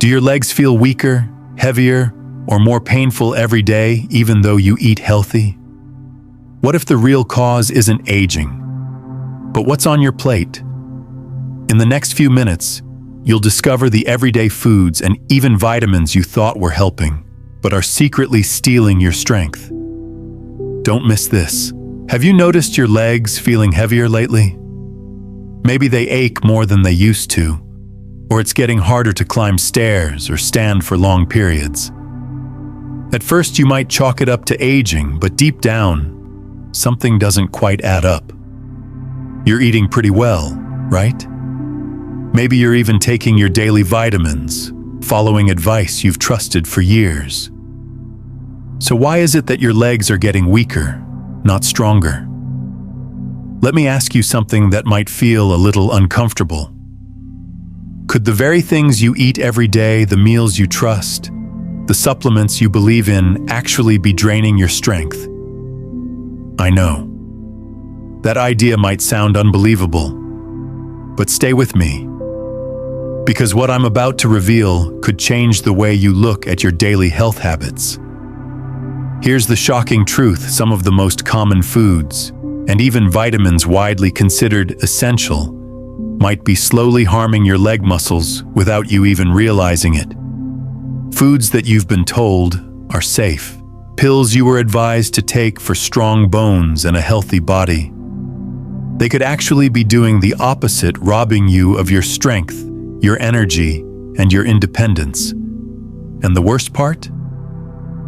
Do your legs feel weaker, heavier, or more painful every day, even though you eat healthy? What if the real cause isn't aging, but what's on your plate? In the next few minutes, you'll discover the everyday foods and even vitamins you thought were helping, but are secretly stealing your strength. Don't miss this. Have you noticed your legs feeling heavier lately? Maybe they ache more than they used to, or it's getting harder to climb stairs or stand for long periods. At first, you might chalk it up to aging, but deep down, something doesn't quite add up. You're eating pretty well, right? Maybe you're even taking your daily vitamins, following advice you've trusted for years. So why is it that your legs are getting weaker, not stronger? Let me ask you something that might feel a little uncomfortable. Could the very things you eat every day, the meals you trust, the supplements you believe in, actually be draining your strength? I know. That idea might sound unbelievable, but stay with me, because what I'm about to reveal could change the way you look at your daily health habits. Here's the shocking truth: some of the most common foods, and even vitamins widely considered essential, might be slowly harming your leg muscles without you even realizing it. Foods that you've been told are safe, pills you were advised to take for strong bones and a healthy body. They could actually be doing the opposite, robbing you of your strength, your energy, and your independence. And the worst part?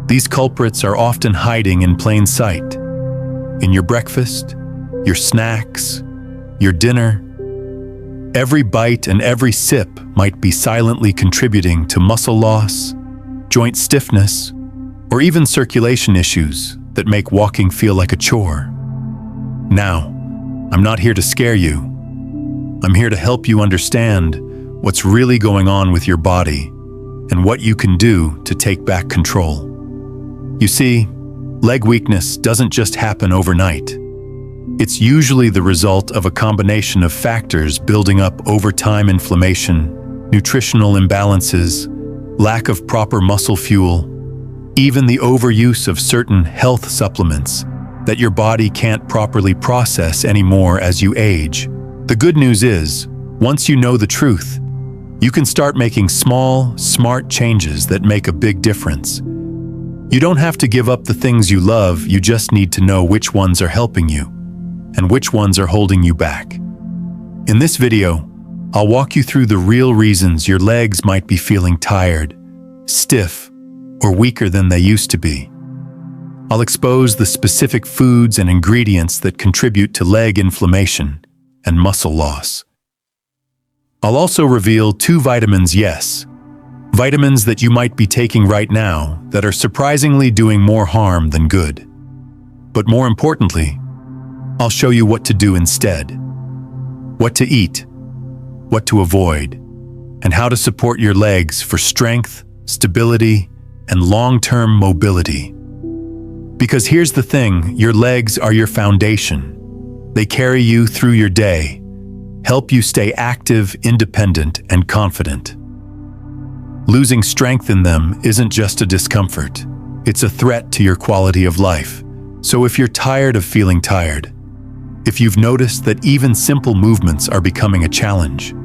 These culprits are often hiding in plain sight. In your breakfast, your snacks, your dinner. Every bite and every sip might be silently contributing to muscle loss, joint stiffness, or even circulation issues that make walking feel like a chore. Now, I'm not here to scare you. I'm here to help you understand what's really going on with your body and what you can do to take back control. You see, leg weakness doesn't just happen overnight. It's usually the result of a combination of factors building up over time: inflammation, nutritional imbalances, lack of proper muscle fuel, even the overuse of certain health supplements that your body can't properly process anymore as you age. The good news is, once you know the truth, you can start making small, smart changes that make a big difference. You don't have to give up the things you love, you just need to know which ones are helping you and which ones are holding you back. In this video, I'll walk you through the real reasons your legs might be feeling tired, stiff, or weaker than they used to be. I'll expose the specific foods and ingredients that contribute to leg inflammation and muscle loss. I'll also reveal 2 vitamins, yes, vitamins that you might be taking right now that are surprisingly doing more harm than good. But more importantly, I'll show you what to do instead, what to eat, what to avoid, and how to support your legs for strength, stability, and long-term mobility. Because here's the thing, your legs are your foundation. They carry you through your day, help you stay active, independent, and confident. Losing strength in them isn't just a discomfort, it's a threat to your quality of life. So if you're tired of feeling tired, if you've noticed that even simple movements are becoming a challenge,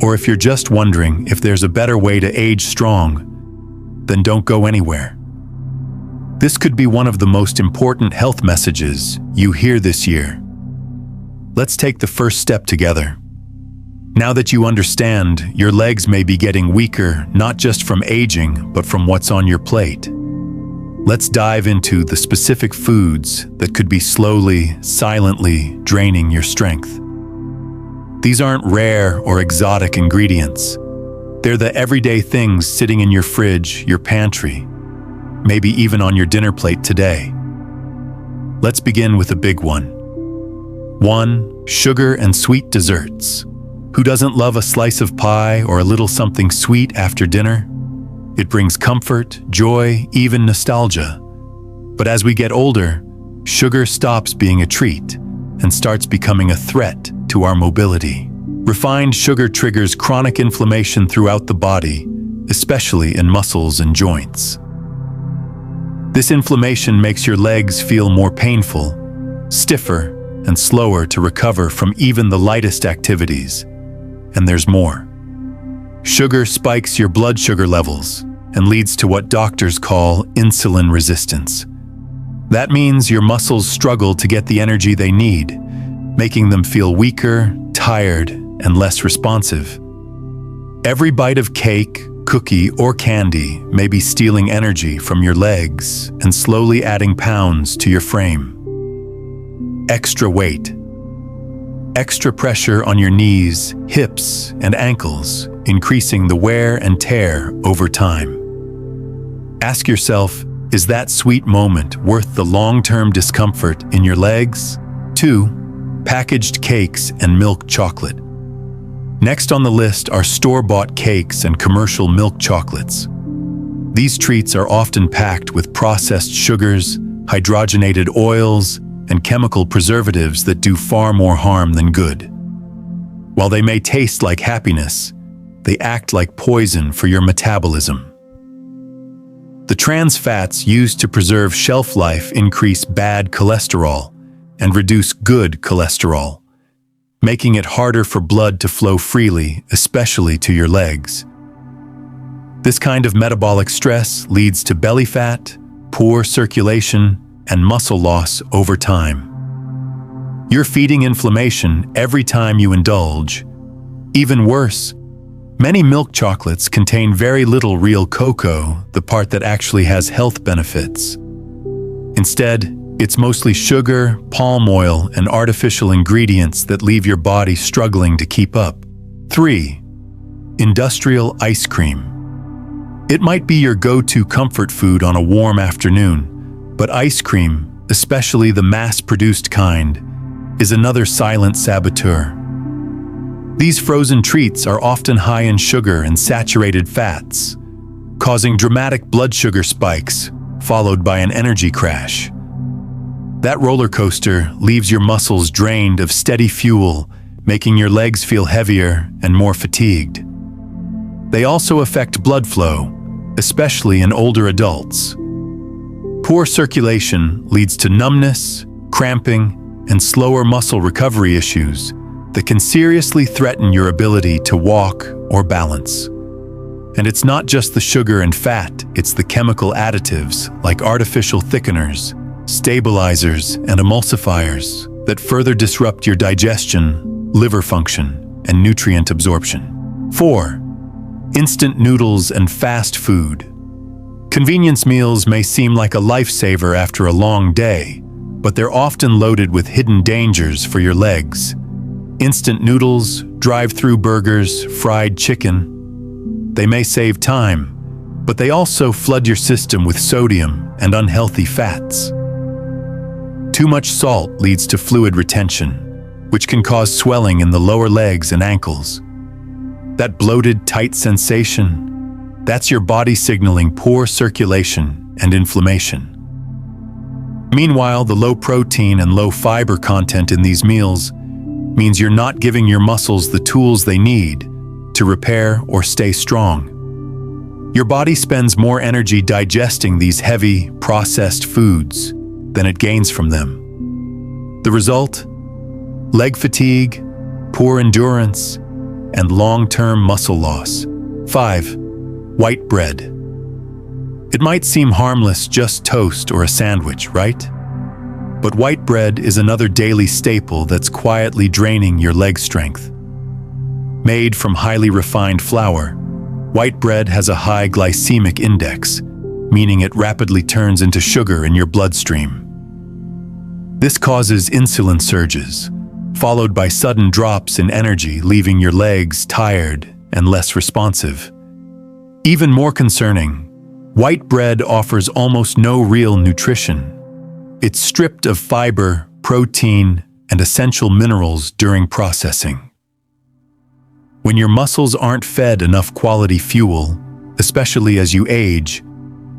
or if you're just wondering if there's a better way to age strong, then don't go anywhere. This could be one of the most important health messages you hear this year. Let's take the first step together. Now that you understand your legs may be getting weaker, not just from aging, but from what's on your plate, let's dive into the specific foods that could be slowly, silently draining your strength. These aren't rare or exotic ingredients. They're the everyday things sitting in your fridge, your pantry, maybe even on your dinner plate today. Let's begin with a big one. 1. Sugar and sweet desserts. Who doesn't love a slice of pie or a little something sweet after dinner? It brings comfort, joy, even nostalgia. But as we get older, sugar stops being a treat and starts becoming a threat to our mobility. Refined sugar triggers chronic inflammation throughout the body especially in muscles and joints. This inflammation makes your legs feel more painful, stiffer, and slower to recover from even the lightest activities. And there's more. Sugar spikes your blood sugar levels and leads to what doctors call insulin resistance. That means your muscles struggle to get the energy they need, making them feel weaker, tired, and less responsive. Every bite of cake, cookie, or candy may be stealing energy from your legs and slowly adding pounds to your frame. Extra weight. Extra pressure on your knees, hips, and ankles, increasing the wear and tear over time. Ask yourself, is that sweet moment worth the long-term discomfort in your legs? 2. Packaged cakes and milk chocolate. Next on the list are store-bought cakes and commercial milk chocolates. These treats are often packed with processed sugars, hydrogenated oils, and chemical preservatives that do far more harm than good. While they may taste like happiness, they act like poison for your metabolism. The trans fats used to preserve shelf life increase bad cholesterol and reduce good cholesterol, making it harder for blood to flow freely, especially to your legs. This kind of metabolic stress leads to belly fat, poor circulation, and muscle loss over time. You're feeding inflammation every time you indulge. Even worse, many milk chocolates contain very little real cocoa, the part that actually has health benefits. Instead, it's mostly sugar, palm oil, and artificial ingredients that leave your body struggling to keep up. 3. Industrial ice cream. It might be your go-to comfort food on a warm afternoon, but ice cream, especially the mass-produced kind, is another silent saboteur. These frozen treats are often high in sugar and saturated fats, causing dramatic blood sugar spikes, followed by an energy crash. That roller coaster leaves your muscles drained of steady fuel, making your legs feel heavier and more fatigued. They also affect blood flow, especially in older adults. Poor circulation leads to numbness, cramping, and slower muscle recovery issues that can seriously threaten your ability to walk or balance. And it's not just the sugar and fat, it's the chemical additives like artificial thickeners, stabilizers, and emulsifiers that further disrupt your digestion, liver function, and nutrient absorption. 4. Instant noodles and fast food. Convenience meals may seem like a lifesaver after a long day, but they're often loaded with hidden dangers for your legs. Instant noodles, drive-through burgers, fried chicken. They may save time, but they also flood your system with sodium and unhealthy fats. Too much salt leads to fluid retention, which can cause swelling in the lower legs and ankles. That bloated, tight sensation, that's your body signaling poor circulation and inflammation. Meanwhile, the low protein and low fiber content in these meals means you're not giving your muscles the tools they need to repair or stay strong. Your body spends more energy digesting these heavy, processed foods than it gains from them. The result? Leg fatigue, poor endurance, and long-term muscle loss. 5. White bread. It might seem harmless, just toast or a sandwich, right? But white bread is another daily staple that's quietly draining your leg strength. Made from highly refined flour, white bread has a high glycemic index, meaning it rapidly turns into sugar in your bloodstream. This causes insulin surges, followed by sudden drops in energy, leaving your legs tired and less responsive. Even more concerning, white bread offers almost no real nutrition. It's stripped of fiber, protein, and essential minerals during processing. When your muscles aren't fed enough quality fuel, especially as you age,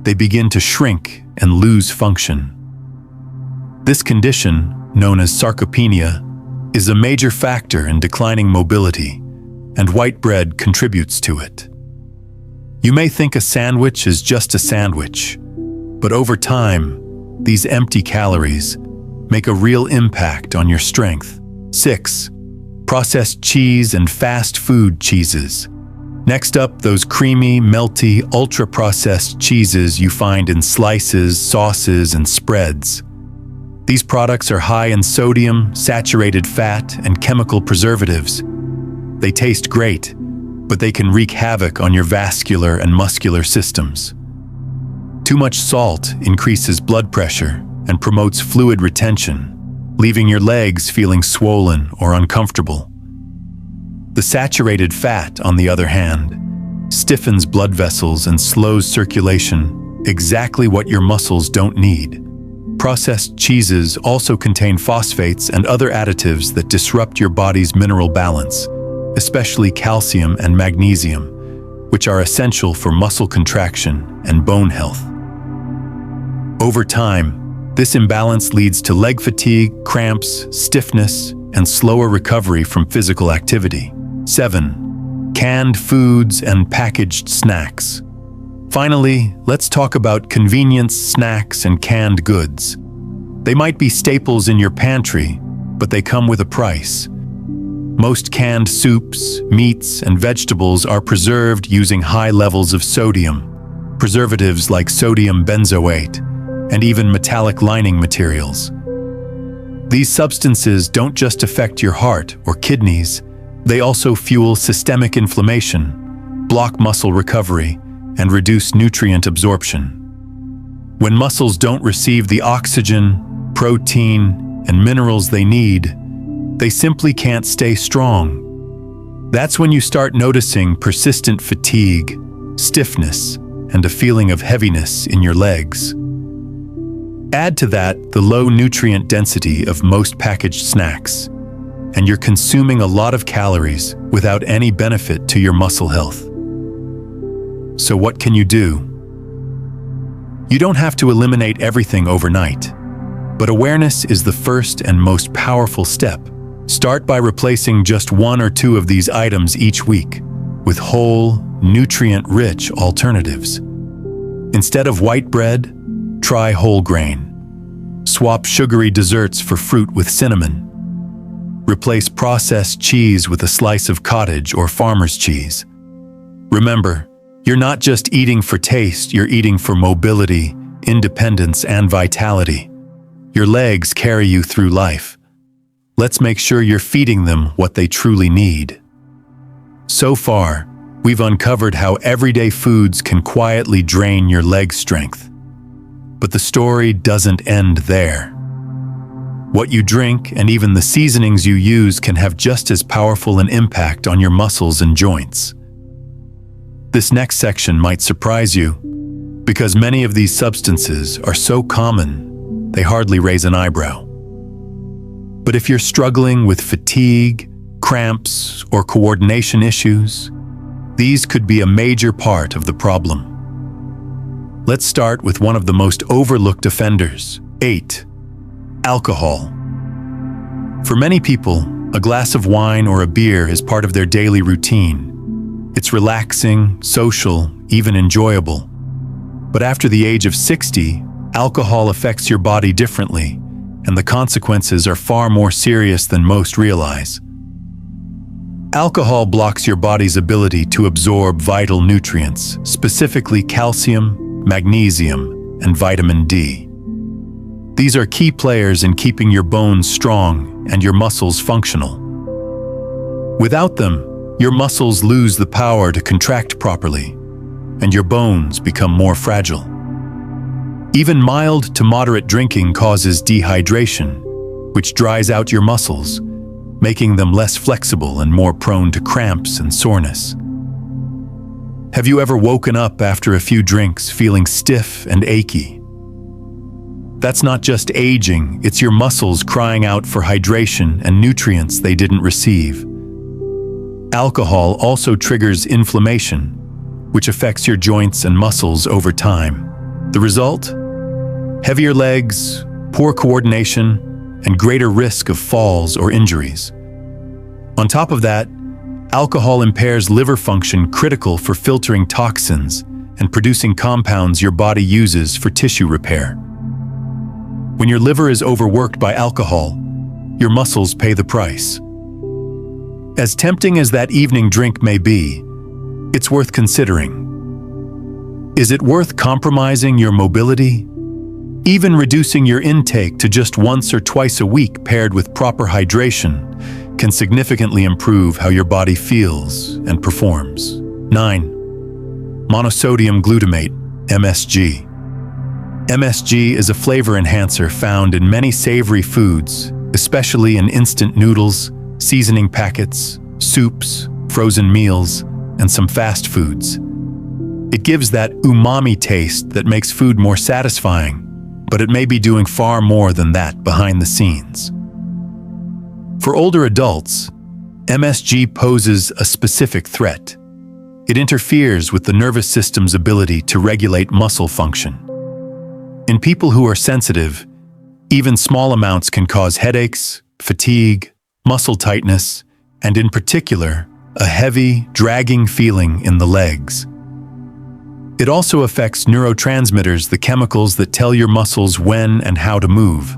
they begin to shrink and lose function. This condition, known as sarcopenia, is a major factor in declining mobility, and white bread contributes to it. You may think a sandwich is just a sandwich, but over time, these empty calories make a real impact on your strength. 6. Processed cheese and fast food cheeses. Next up, those creamy, melty, ultra-processed cheeses you find in slices, sauces, and spreads. These products are high in sodium, saturated fat, and chemical preservatives. They taste great, but they can wreak havoc on your vascular and muscular systems. Too much salt increases blood pressure and promotes fluid retention, leaving your legs feeling swollen or uncomfortable. The saturated fat, on the other hand, stiffens blood vessels and slows circulation, exactly what your muscles don't need. Processed cheeses also contain phosphates and other additives that disrupt your body's mineral balance, especially calcium and magnesium, which are essential for muscle contraction and bone health. Over time, this imbalance leads to leg fatigue, cramps, stiffness, and slower recovery from physical activity. 7. Canned foods and packaged snacks. Finally, let's talk about convenience snacks and canned goods. They might be staples in your pantry, but they come with a price. Most canned soups, meats, and vegetables are preserved using high levels of sodium, preservatives like sodium benzoate, and even metallic lining materials. These substances don't just affect your heart or kidneys, they also fuel systemic inflammation, block muscle recovery, and reduce nutrient absorption. When muscles don't receive the oxygen, protein, and minerals they need, they simply can't stay strong. That's when you start noticing persistent fatigue, stiffness, and a feeling of heaviness in your legs. Add to that the low nutrient density of most packaged snacks, and you're consuming a lot of calories without any benefit to your muscle health. So what can you do? You don't have to eliminate everything overnight, but awareness is the first and most powerful step. Start by replacing just 1 or 2 of these items each week with whole, nutrient-rich alternatives. Instead of white bread, try whole grain. Swap sugary desserts for fruit with cinnamon. Replace processed cheese with a slice of cottage or farmer's cheese. Remember, you're not just eating for taste, you're eating for mobility, independence, and vitality. Your legs carry you through life. Let's make sure you're feeding them what they truly need. So far, we've uncovered how everyday foods can quietly drain your leg strength. But the story doesn't end there. What you drink and even the seasonings you use can have just as powerful an impact on your muscles and joints. This next section might surprise you, because many of these substances are so common, they hardly raise an eyebrow. But if you're struggling with fatigue, cramps, or coordination issues, these could be a major part of the problem. Let's start with one of the most overlooked offenders. 8. Alcohol. For many people, a glass of wine or a beer is part of their daily routine. It's relaxing, social, even enjoyable. But after the age of 60, alcohol affects your body differently, and the consequences are far more serious than most realize. Alcohol blocks your body's ability to absorb vital nutrients, specifically calcium, magnesium, and vitamin D. These are key players in keeping your bones strong and your muscles functional. Without them, your muscles lose the power to contract properly, and your bones become more fragile. Even mild to moderate drinking causes dehydration, which dries out your muscles, making them less flexible and more prone to cramps and soreness. Have you ever woken up after a few drinks feeling stiff and achy? That's not just aging, it's your muscles crying out for hydration and nutrients they didn't receive. Alcohol also triggers inflammation, which affects your joints and muscles over time. The result? Heavier legs, poor coordination, and greater risk of falls or injuries. On top of that, Alcohol impairs liver function critical for filtering toxins and producing compounds your body uses for tissue repair. When your liver is overworked by alcohol, your muscles pay the price. As tempting as that evening drink may be, it's worth considering. Is it worth compromising your mobility? Even reducing your intake to just once or twice a week paired with proper hydration can significantly improve how your body feels and performs. 9. Monosodium glutamate, MSG. MSG is a flavor enhancer found in many savory foods, especially in instant noodles, seasoning packets, soups, frozen meals, and some fast foods. It gives that umami taste that makes food more satisfying, but it may be doing far more than that behind the scenes. For older adults, MSG poses a specific threat. It interferes with the nervous system's ability to regulate muscle function. In people who are sensitive, even small amounts can cause headaches, fatigue, muscle tightness, and in particular, a heavy, dragging feeling in the legs. It also affects neurotransmitters, the chemicals that tell your muscles when and how to move.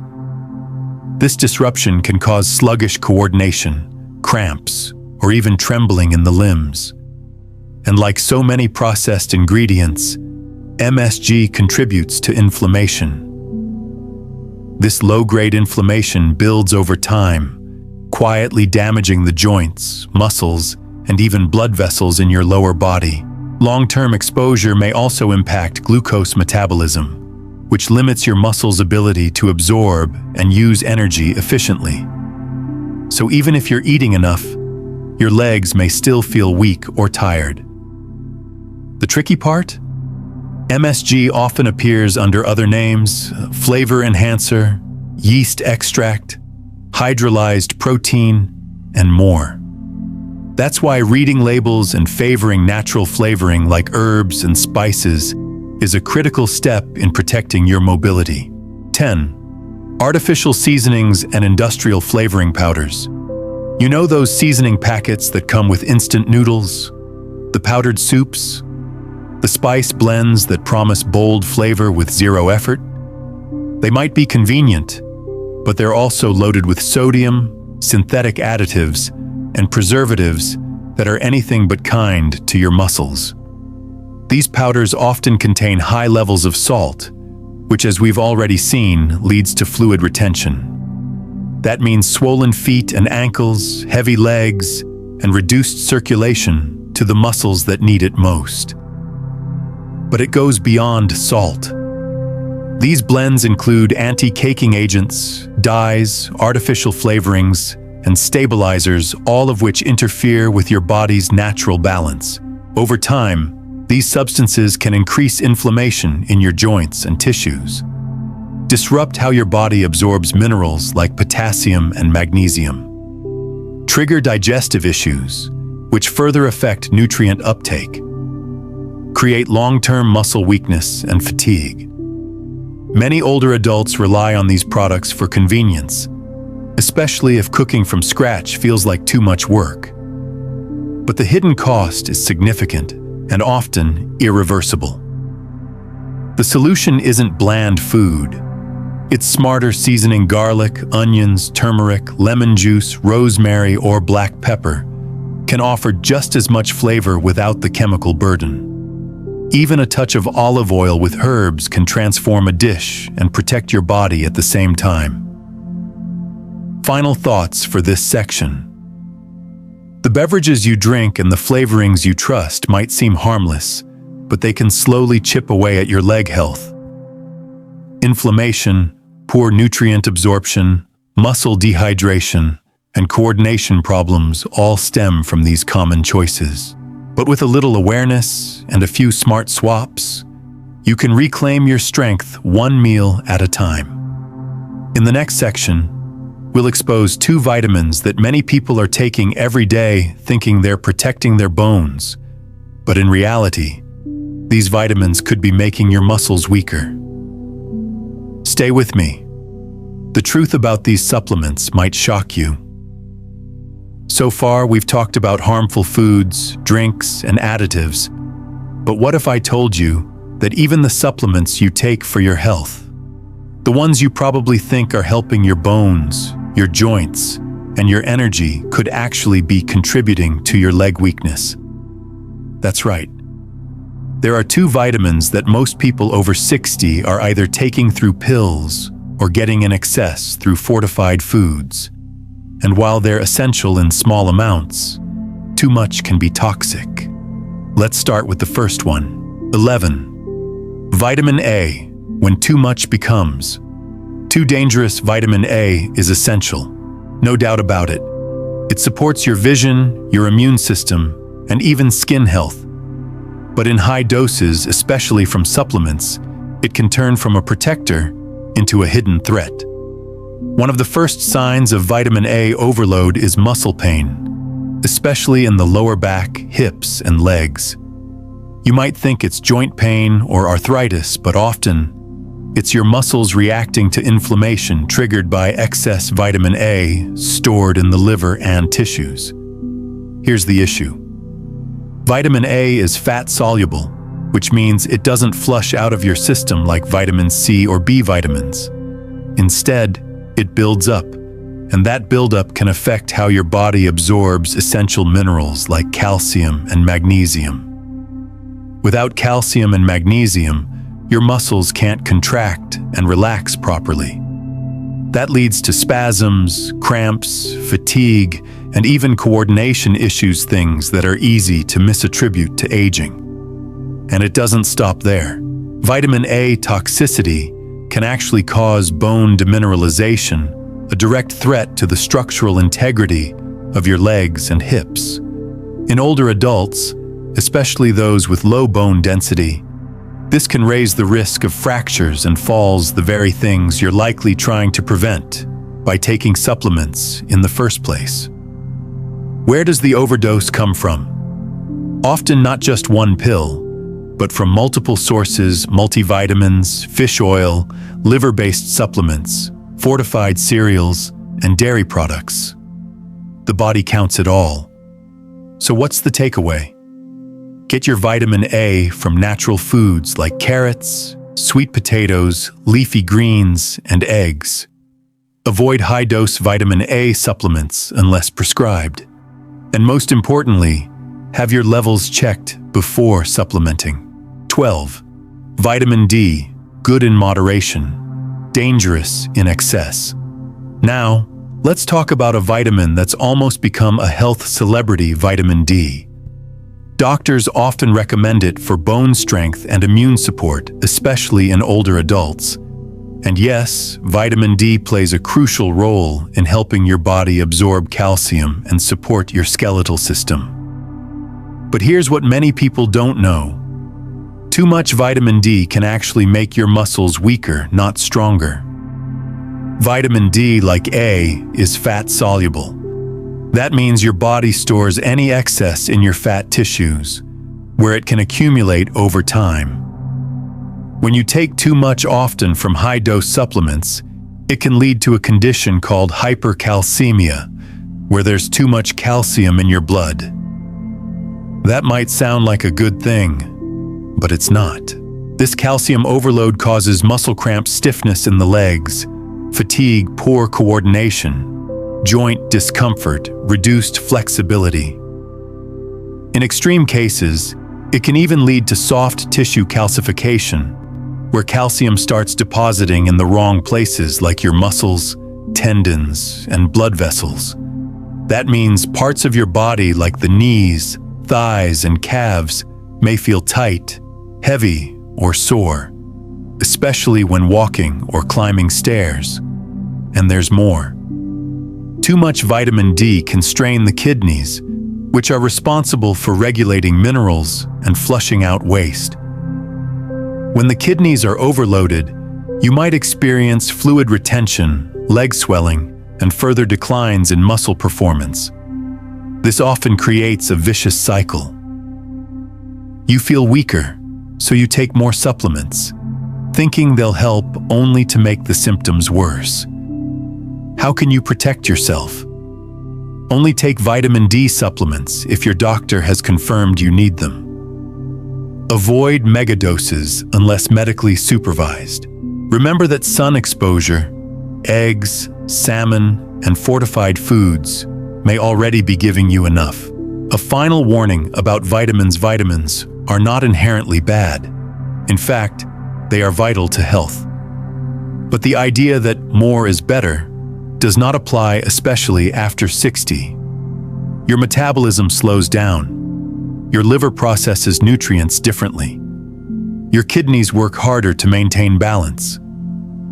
This disruption can cause sluggish coordination, cramps, or even trembling in the limbs. And like so many processed ingredients, MSG contributes to inflammation. This low-grade inflammation builds over time, quietly damaging the joints, muscles, and even blood vessels in your lower body. Long-term exposure may also impact glucose metabolism, which limits your muscles' ability to absorb and use energy efficiently. So even if you're eating enough, your legs may still feel weak or tired. The tricky part? MSG often appears under other names: flavor enhancer, yeast extract, hydrolyzed protein, and more. That's why reading labels and favoring natural flavoring like herbs and spices is a critical step in protecting your mobility. 10. Artificial seasonings and industrial flavoring powders. You know those seasoning packets that come with instant noodles, the powdered soups, the spice blends that promise bold flavor with zero effort? They might be convenient, but they're also loaded with sodium, synthetic additives, and preservatives that are anything but kind to your muscles. These powders often contain high levels of salt, which, as we've already seen, leads to fluid retention. That means swollen feet and ankles, heavy legs, and reduced circulation to the muscles that need it most. But it goes beyond salt. These blends include anti-caking agents, dyes, artificial flavorings, and stabilizers, all of which interfere with your body's natural balance. Over time, these substances can increase inflammation in your joints and tissues, disrupt how your body absorbs minerals like potassium and magnesium, trigger digestive issues, which further affect nutrient uptake, create long-term muscle weakness and fatigue. Many older adults rely on these products for convenience, especially if cooking from scratch feels like too much work. But the hidden cost is significant and often irreversible. The solution isn't bland food. It's smarter seasoning garlic, onions, turmeric, lemon juice, rosemary, or black pepper can offer just as much flavor without the chemical burden. Even a touch of olive oil with herbs can transform a dish and protect your body at the same time. Final thoughts for this section. The beverages you drink and the flavorings you trust might seem harmless, but they can slowly chip away at your leg health. Inflammation, poor nutrient absorption, muscle dehydration, and coordination problems all stem from these common choices. But with a little awareness and a few smart swaps, you can reclaim your strength one meal at a time. In the next section, we'll expose 2 vitamins that many people are taking every day thinking they're protecting their bones. But in reality, these vitamins could be making your muscles weaker. Stay with me. The truth about these supplements might shock you. So far, we've talked about harmful foods, drinks, and additives. But what if I told you that even the supplements you take for your health, the ones you probably think are helping your bones, your joints, and your energy, could actually be contributing to your leg weakness? That's right. There are two vitamins that most people over 60 are either taking through pills or getting in excess through fortified foods. And while they're essential in small amounts, too much can be toxic. Let's start with the first one. 11. Vitamin A. When too much becomes too dangerous, vitamin A is essential. No doubt about it. It supports your vision, your immune system, and even skin health. But in high doses, especially from supplements, it can turn from a protector into a hidden threat. One of the first signs of vitamin A overload is muscle pain, especially in the lower back, hips, and legs. You might think it's joint pain or arthritis, but often it's your muscles reacting to inflammation triggered by excess vitamin A stored in the liver and tissues. Here's the issue. Vitamin A is fat-soluble, which means it doesn't flush out of your system like vitamin C or B vitamins. Instead, it builds up, and that buildup can affect how your body absorbs essential minerals like calcium and magnesium. Without calcium and magnesium, your muscles can't contract and relax properly. That leads to spasms, cramps, fatigue, and even coordination issues, things that are easy to misattribute to aging. And it doesn't stop there. Vitamin A toxicity can actually cause bone demineralization, a direct threat to the structural integrity of your legs and hips. In older adults, especially those with low bone density, this can raise the risk of fractures and falls, the very things you're likely trying to prevent by taking supplements in the first place. Where does the overdose come from? Often not just one pill, but from multiple sources: multivitamins, fish oil, liver-based supplements, fortified cereals, and dairy products. The body counts it all. So what's the takeaway? Get your vitamin A from natural foods like carrots, sweet potatoes, leafy greens, and eggs. Avoid high-dose vitamin A supplements unless prescribed. And most importantly, have your levels checked before supplementing. 12. Vitamin D, good in moderation, dangerous in excess. Now, let's talk about a vitamin that's almost become a health celebrity: vitamin D. Doctors often recommend it for bone strength and immune support, especially in older adults. And yes, vitamin D plays a crucial role in helping your body absorb calcium and support your skeletal system. But here's what many people don't know. Too much vitamin D can actually make your muscles weaker, not stronger. Vitamin D, like A, is fat-soluble. That means your body stores any excess in your fat tissues, where it can accumulate over time. When you take too much often from high-dose supplements, it can lead to a condition called hypercalcemia, where there's too much calcium in your blood. That might sound like a good thing, but it's not. This calcium overload causes muscle cramps, stiffness in the legs, fatigue, poor coordination, joint discomfort, reduced flexibility. In extreme cases, it can even lead to soft tissue calcification, where calcium starts depositing in the wrong places like your muscles, tendons, and blood vessels. That means parts of your body like the knees, thighs, and calves may feel tight, heavy, or sore, especially when walking or climbing stairs. And there's more. Too much vitamin D can strain the kidneys, which are responsible for regulating minerals and flushing out waste. When the kidneys are overloaded, you might experience fluid retention, leg swelling, and further declines in muscle performance. This often creates a vicious cycle. You feel weaker, so you take more supplements, thinking they'll help only to make the symptoms worse. How can you protect yourself? Only take vitamin D supplements if your doctor has confirmed you need them. Avoid megadoses unless medically supervised. Remember that sun exposure, eggs, salmon, and fortified foods may already be giving you enough. A final warning about vitamins: vitamins are not inherently bad. In fact, they are vital to health. But the idea that more is better does not apply, especially after 60. Your metabolism slows down. Your liver processes nutrients differently. Your kidneys work harder to maintain balance.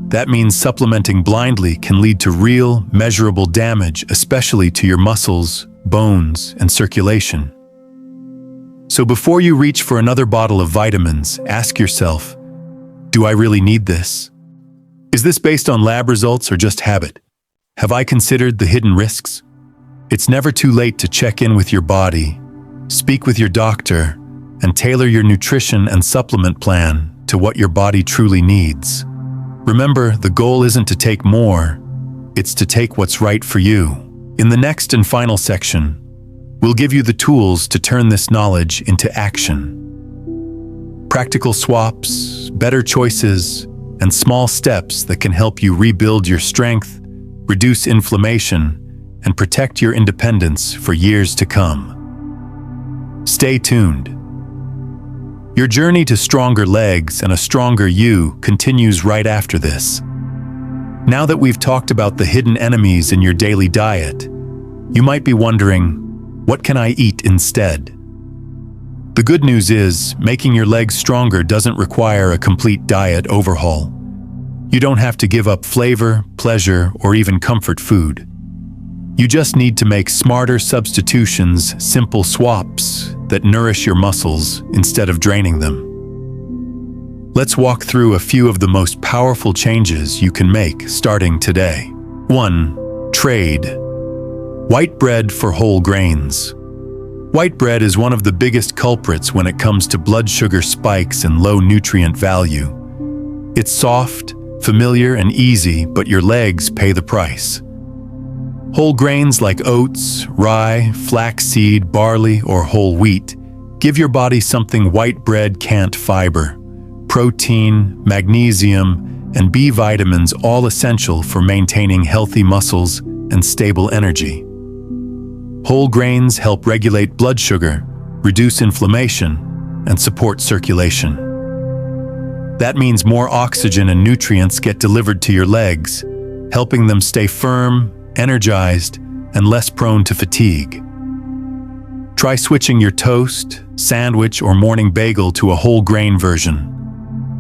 That means supplementing blindly can lead to real, measurable damage, especially to your muscles, bones, and circulation. So before you reach for another bottle of vitamins, ask yourself, do I really need this? Is this based on lab results or just habit? Have I considered the hidden risks? It's never too late to check in with your body, speak with your doctor, and tailor your nutrition and supplement plan to what your body truly needs. Remember, the goal isn't to take more, it's to take what's right for you. In the next and final section, we'll give you the tools to turn this knowledge into action. Practical swaps, better choices, and small steps that can help you rebuild your strength, reduce inflammation, and protect your independence for years to come. Stay tuned. Your journey to stronger legs and a stronger you continues right after this. Now that we've talked about the hidden enemies in your daily diet, you might be wondering, what can I eat instead? The good news is, making your legs stronger doesn't require a complete diet overhaul. You don't have to give up flavor, pleasure, or even comfort food. You just need to make smarter substitutions, simple swaps that nourish your muscles instead of draining them. Let's walk through a few of the most powerful changes you can make starting today. 1. Trade white bread for whole grains. White bread is one of the biggest culprits when it comes to blood sugar spikes and low nutrient value. It's soft, familiar, and easy, but your legs pay the price. Whole grains like oats, rye, flaxseed, barley, or whole wheat give your body something white bread can't: fiber, protein, magnesium, and B vitamins, all essential for maintaining healthy muscles and stable energy. Whole grains help regulate blood sugar, reduce inflammation, and support circulation. That means more oxygen and nutrients get delivered to your legs, helping them stay firm, energized, and less prone to fatigue. Try switching your toast, sandwich, or morning bagel to a whole grain version.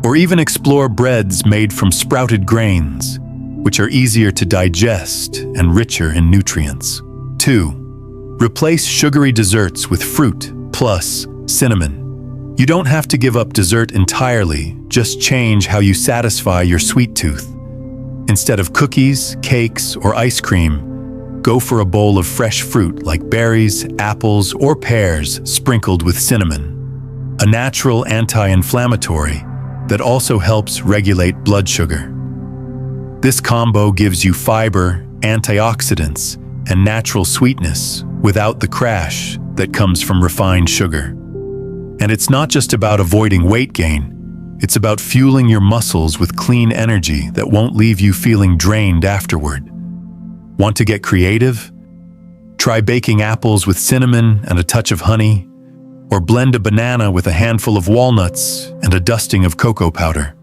Or even explore breads made from sprouted grains, which are easier to digest and richer in nutrients. 2. Replace sugary desserts with fruit plus cinnamon. You don't have to give up dessert entirely, just change how you satisfy your sweet tooth. Instead of cookies, cakes, or ice cream, go for a bowl of fresh fruit like berries, apples, or pears sprinkled with cinnamon, a natural anti-inflammatory that also helps regulate blood sugar. This combo gives you fiber, antioxidants, and natural sweetness without the crash that comes from refined sugar. And it's not just about avoiding weight gain. It's about fueling your muscles with clean energy that won't leave you feeling drained afterward. Want to get creative? Try baking apples with cinnamon and a touch of honey, or blend a banana with a handful of walnuts and a dusting of cocoa powder.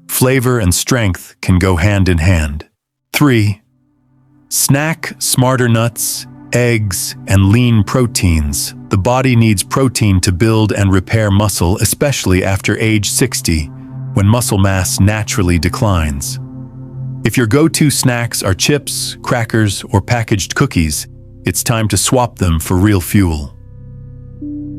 Flavor and strength can go hand in hand. 3. Snack smarter: nuts, eggs, and lean proteins. The body needs protein to build and repair muscle, especially after age 60, when muscle mass naturally declines. If your go-to snacks are chips, crackers, or packaged cookies, it's time to swap them for real fuel.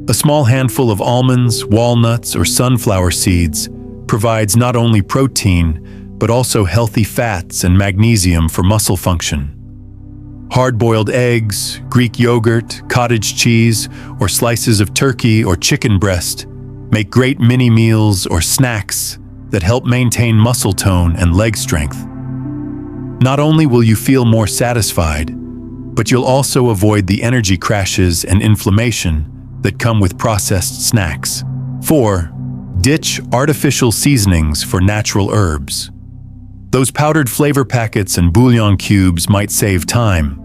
A small handful of almonds, walnuts, or sunflower seeds provides not only protein, but also healthy fats and magnesium for muscle function. Hard-boiled eggs, Greek yogurt, cottage cheese, or slices of turkey or chicken breast make great mini meals or snacks that help maintain muscle tone and leg strength. Not only will you feel more satisfied, but you'll also avoid the energy crashes and inflammation that come with processed snacks. 4. Ditch artificial seasonings for natural herbs. Those powdered flavor packets and bouillon cubes might save time,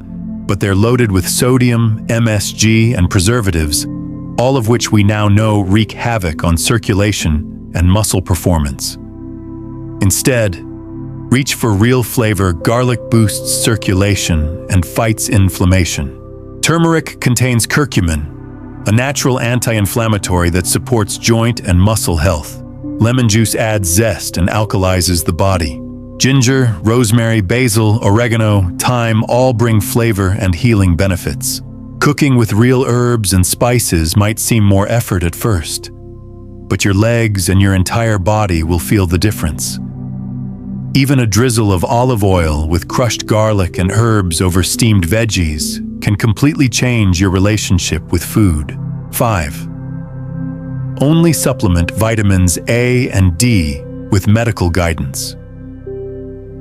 but they're loaded with sodium, MSG, and preservatives, all of which we now know wreak havoc on circulation and muscle performance. Instead, reach for real flavor. Garlic boosts circulation and fights inflammation. Turmeric contains curcumin, a natural anti-inflammatory that supports joint and muscle health. Lemon juice adds zest and alkalizes the body. Ginger, rosemary, basil, oregano, thyme all bring flavor and healing benefits. Cooking with real herbs and spices might seem more effort at first, but your legs and your entire body will feel the difference. Even a drizzle of olive oil with crushed garlic and herbs over steamed veggies can completely change your relationship with food. 5. Only supplement vitamins A and D with medical guidance.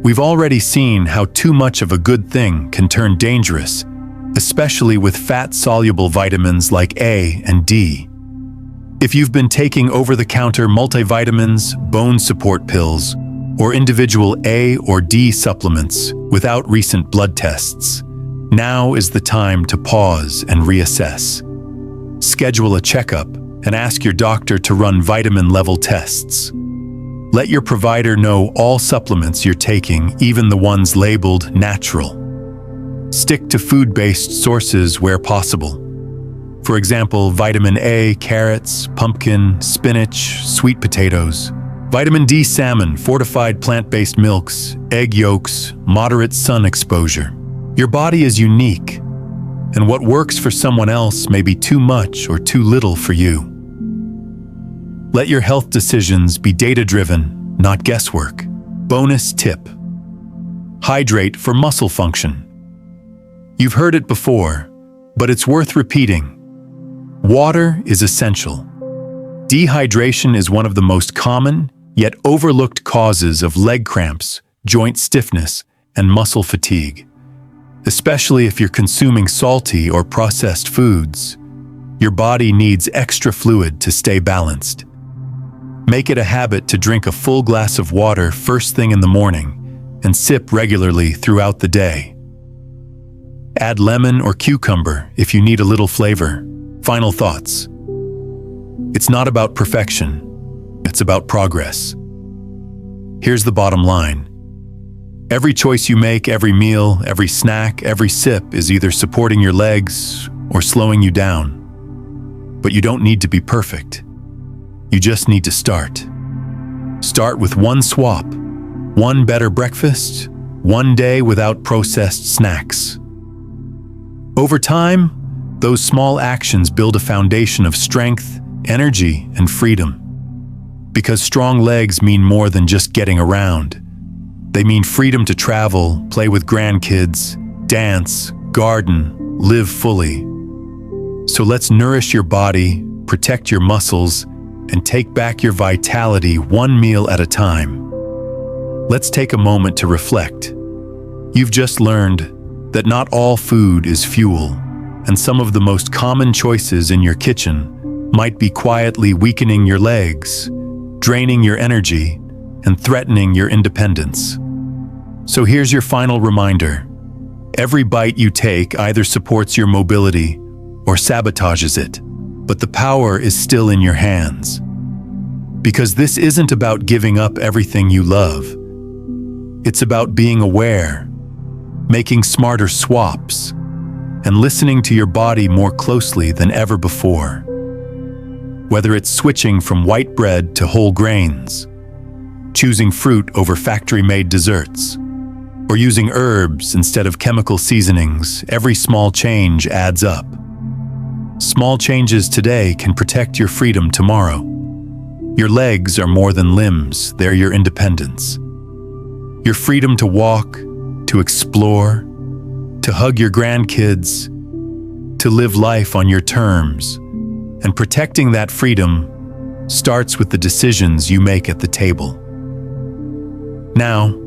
We've already seen how too much of a good thing can turn dangerous, especially with fat-soluble vitamins like A and D. If you've been taking over-the-counter multivitamins, bone support pills, or individual A or D supplements without recent blood tests, now is the time to pause and reassess. Schedule a checkup and ask your doctor to run vitamin level tests. Let your provider know all supplements you're taking, even the ones labeled natural. Stick to food-based sources where possible. For example, vitamin A, carrots, pumpkin, spinach, sweet potatoes. Vitamin D, salmon, fortified plant-based milks, egg yolks, moderate sun exposure. Your body is unique, and what works for someone else may be too much or too little for you. Let your health decisions be data-driven, not guesswork. Bonus tip: hydrate for muscle function. You've heard it before, but it's worth repeating. Water is essential. Dehydration is one of the most common, yet overlooked causes of leg cramps, joint stiffness, and muscle fatigue. Especially if you're consuming salty or processed foods, your body needs extra fluid to stay balanced. Make it a habit to drink a full glass of water first thing in the morning and sip regularly throughout the day. Add lemon or cucumber if you need a little flavor. Final thoughts. It's not about perfection, it's about progress. Here's the bottom line. Every choice you make, every meal, every snack, every sip is either supporting your legs or slowing you down. But you don't need to be perfect. You just need to start. Start with one swap, one better breakfast, one day without processed snacks. Over time, those small actions build a foundation of strength, energy, and freedom. Because strong legs mean more than just getting around. They mean freedom to travel, play with grandkids, dance, garden, live fully. So let's nourish your body, protect your muscles, and take back your vitality one meal at a time. Let's take a moment to reflect. You've just learned that not all food is fuel, and some of the most common choices in your kitchen might be quietly weakening your legs, draining your energy, and threatening your independence. So here's your final reminder. Every bite you take either supports your mobility or sabotages it, but the power is still in your hands. Because this isn't about giving up everything you love. It's about being aware, making smarter swaps, and listening to your body more closely than ever before. Whether it's switching from white bread to whole grains, choosing fruit over factory-made desserts, or using herbs instead of chemical seasonings, every small change adds up. Small changes today can protect your freedom tomorrow. Your legs are more than limbs, they're your independence. Your freedom to walk, to explore, to hug your grandkids, to live life on your terms. And protecting that freedom starts with the decisions you make at the table. Now,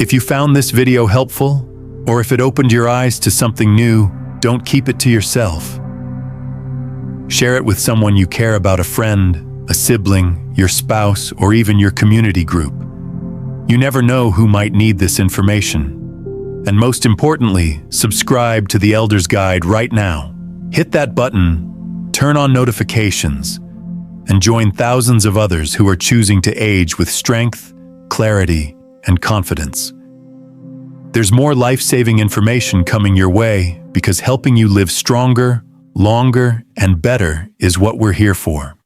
if you found this video helpful, or if it opened your eyes to something new, Don't keep it to yourself. Share it with someone you care about, a friend, a sibling, your spouse, or even your community group. You never know who might need this information. And most importantly, subscribe to the Elder's Guide right now. Hit that button, turn on notifications, and join thousands of others who are choosing to age with strength, clarity, and confidence. There's more life-saving information coming your way because helping you live stronger, longer, and better is what we're here for.